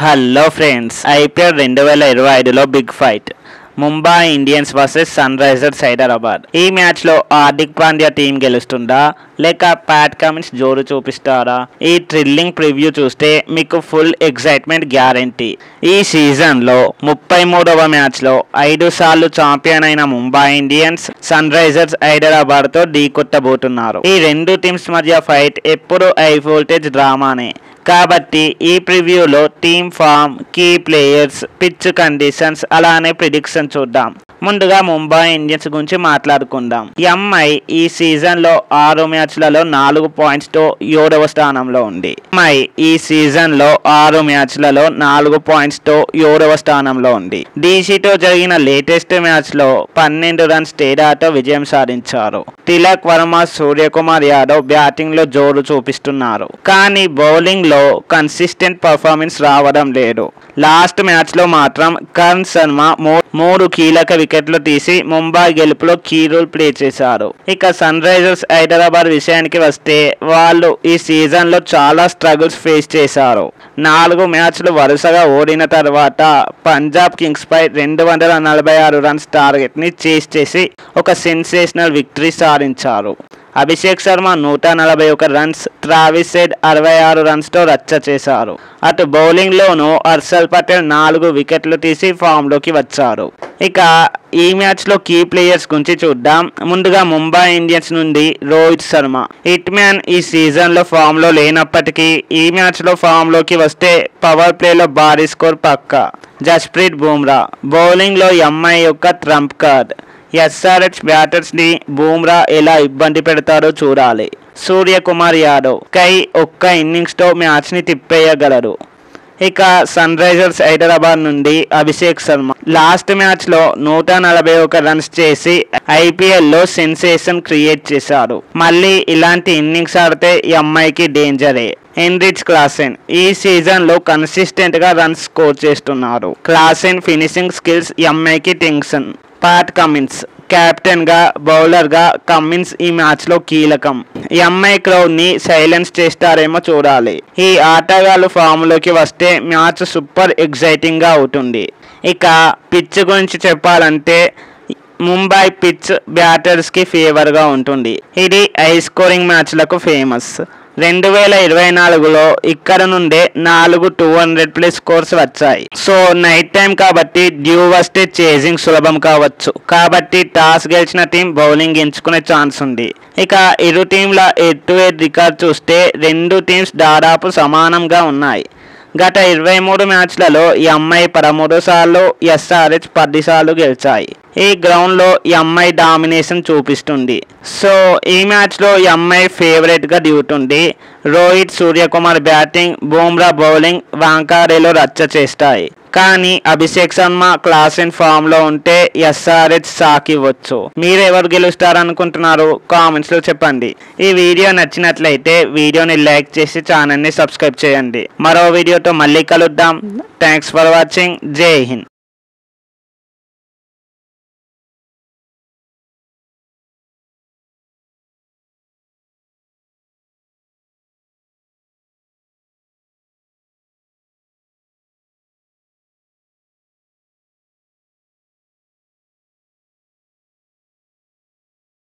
Hello friends, IPL 2025లో big fight Mumbai Indians versus sunrisers Hyderabad. ఈ మ్యాచ్లో హార్దిక్ పాండ్యా టీం గెలుస్తుందా లేక ప్యాట్ కమిన్స్ జోరు చూపిస్తారా? ఈ థ్రిల్లింగ్ ప్రివ్యూ చూస్తే మీకు ఫుల్ ఎక్సైట్మెంట్ గ్యారంటీ. ఈ సీజన్లో 33వ మ్యాచ్లో 5 సార్లు ఛాంపియన్ అయిన ముంబై ఇండియన్స్ సన్ రైజర్స్ హైదరాబాద్తో ఢీకొట్టబోతున్నారు. ఈ రెండు టీమ్స్ మధ్య ఫైట్ ఎప్పుడు హై వోల్టేజ్ డ్రామానే. కాబట్టి ఈ ప్రివ్యూలో team form, key players, pitch conditions, అలానే ప్రిడిక్షన్ చూద్దాం. ముందుగా ముంబై ఇండియన్స్ గురించి మాట్లాడుకుందాం. ఎంఐ ఈ సీజన్లో 6 మ్యాచ్లలో 4 పాయింట్స్తో 7వ స్థానంలో ఉంది. ఎంఐ ఈ సీజన్లో 6 మ్యాచ్లలో 4 పాయింట్స్తో 7వ స్థానంలో ఉంది. డీసీతో జరిగిన లేటెస్ట్ మ్యాచ్లో 12 రన్స్ తేడాతో విజయం సాధించారు. తిలక్ వర్మ, సూర్యకుమార్ యాదవ్ బ్యాటింగ్లో జోరు చూపిస్తున్నారు. కానీ బౌలింగ్లో కన్సిస్టెంట్ పర్ఫార్మెన్స్ రావడం లేదు. లాస్ట్ మ్యాచ్లో మాత్రం కర్ణ్ శర్మ 3 కీలక వికెట్లు తీసి ముంబై గెలుపులో కీ రోల్ ప్లే చేశారు. ఇక సన్ రైజర్స్ హైదరాబాద్ విషయానికి వస్తే వాళ్ళు ఈ సీజన్లో చాలా స్ట్రగుల్స్ ఫేస్ చేశారు. 4 మ్యాచ్లు వరుసగా ఓడిన తర్వాత పంజాబ్ కింగ్స్ పై 246 రన్స్ టార్గెట్ ని చేస్ చేసి ఒక సెన్సేషనల్ విక్టరీ సాధించారు. Abhishek Sharma 141 runs, Travis head 66 రన్స్తో రచ్చ చేశారు. అటు బౌలింగ్లోనూ హర్షల్ పటేల్ 4 వికెట్లు తీసి ఫామ్లోకి వచ్చారు. ఇక ఈ మ్యాచ్లో కీ ప్లేయర్స్ గురించి చూద్దాం. ముందుగా ముంబై ఇండియన్స్ నుండి రోహిత్ శర్మ. హిట్ మ్యాన్ ఈ సీజన్లో ఫామ్లో లేనప్పటికీ ఈ మ్యాచ్లో ఫామ్లోకి వస్తే పవర్ ప్లేలో భారీ స్కోర్ పక్కా. జస్ప్రీత్ బుమ్రా. బౌలింగ్లో ఎంఐ యొక్క ట్రంప్ కార్డ్. ఎస్ఆర్హెచ్ బ్యాటర్స్ ని బూమ్రా ఎలా ఇబ్బంది పెడతారో చూడాలి. సూర్యకుమార్ యాదవ్ ఒక్క ఇన్నింగ్స్ తో మ్యాచ్ ని తిప్పేయగలరు. ఇక సన్ రైజర్స్ హైదరాబాద్ నుండి అభిషేక్ శర్మ. లాస్ట్ మ్యాచ్ లో 141 రన్స్ చేసి ఐపీఎల్ లో సెన్సేషన్ క్రియేట్ చేశారు. మళ్ళీ ఇలాంటి ఇన్నింగ్స్ ఆడితే ఎంఐకి డేంజరే. హెన్రిచ్ క్లాసెన్ ఈ సీజన్ లో కన్సిస్టెంట్ గా రన్స్ స్కోర్ చేస్తున్నారు. క్లాసెన్ ఫినిషింగ్ స్కిల్స్ ఎంఐకి టెన్షన్. Pat Cummins. కెప్టెన్ గా, బౌలర్ గా కమిన్స్ ఈ మ్యాచ్ లో కీలకం. ఎంఐ క్రౌడ్ ని సైలెన్స్ చేస్తారేమో చూడాలి. ఈ ఆటగాళ్ళు ఫామ్ లోకి వస్తే మ్యాచ్ సూపర్ ఎక్సైటింగ్ గా అవుతుంది. ఇక పిచ్ గురించి చెప్పాలంటే ముంబై పిచ్ బ్యాటర్స్ కి ఫేవర్ గా ఉంటుంది. ఇది హై స్కోరింగ్ మ్యాచ్లకు ఫేమస్. 2024లో ఇక్కడ నుండే 4 200+ స్కోర్స్ వచ్చాయి. సో నైట్ టైం కాబట్టి డ్యూ వస్తే చేజింగ్ సులభం కావచ్చు. కాబట్టి టాస్ గెలిచిన టీం బౌలింగ్ ఎంచుకునే ఛాన్స్ ఉంది. ఇక ఇరు టీంల హెడ్ టు హెడ్ రికార్డ్ చూస్తే రెండు టీమ్స్ దాదాపు సమానంగా ఉన్నాయి. గత 23 మ్యాచ్లలో ఎంఐ 13 సార్లు, ఎస్ఆర్హెచ్ 10 సార్లు గెలిచాయి. ఈ గ్రౌండ్లో ఎంఐ డామినేషన్ చూపిస్తుంది. సో ఈ మ్యాచ్లో ఎంఐ ఫేవరెట్గా దిగుతుంది. రోహిత్, సూర్యకుమార్ బ్యాటింగ్, బూమ్రా బౌలింగ్ వాంకారేలో రచ్చ చేస్తాయి. కానీ అభిషేక్ శర్మ క్లాసెన్ ఫామ్లో ఉంటే ఎస్ఆర్హెచ్ సాకివ్వచ్చు. మీరు ఎవరు గెలుస్తారనుకుంటున్నారు? కామెంట్స్లో చెప్పండి. ఈ వీడియో నచ్చినట్లయితే వీడియోని లైక్ చేసి ఛానల్ని సబ్స్క్రైబ్ చేయండి. మరో వీడియోతో మళ్ళీ కలుద్దాం. Thanks for watching. జై హింద్.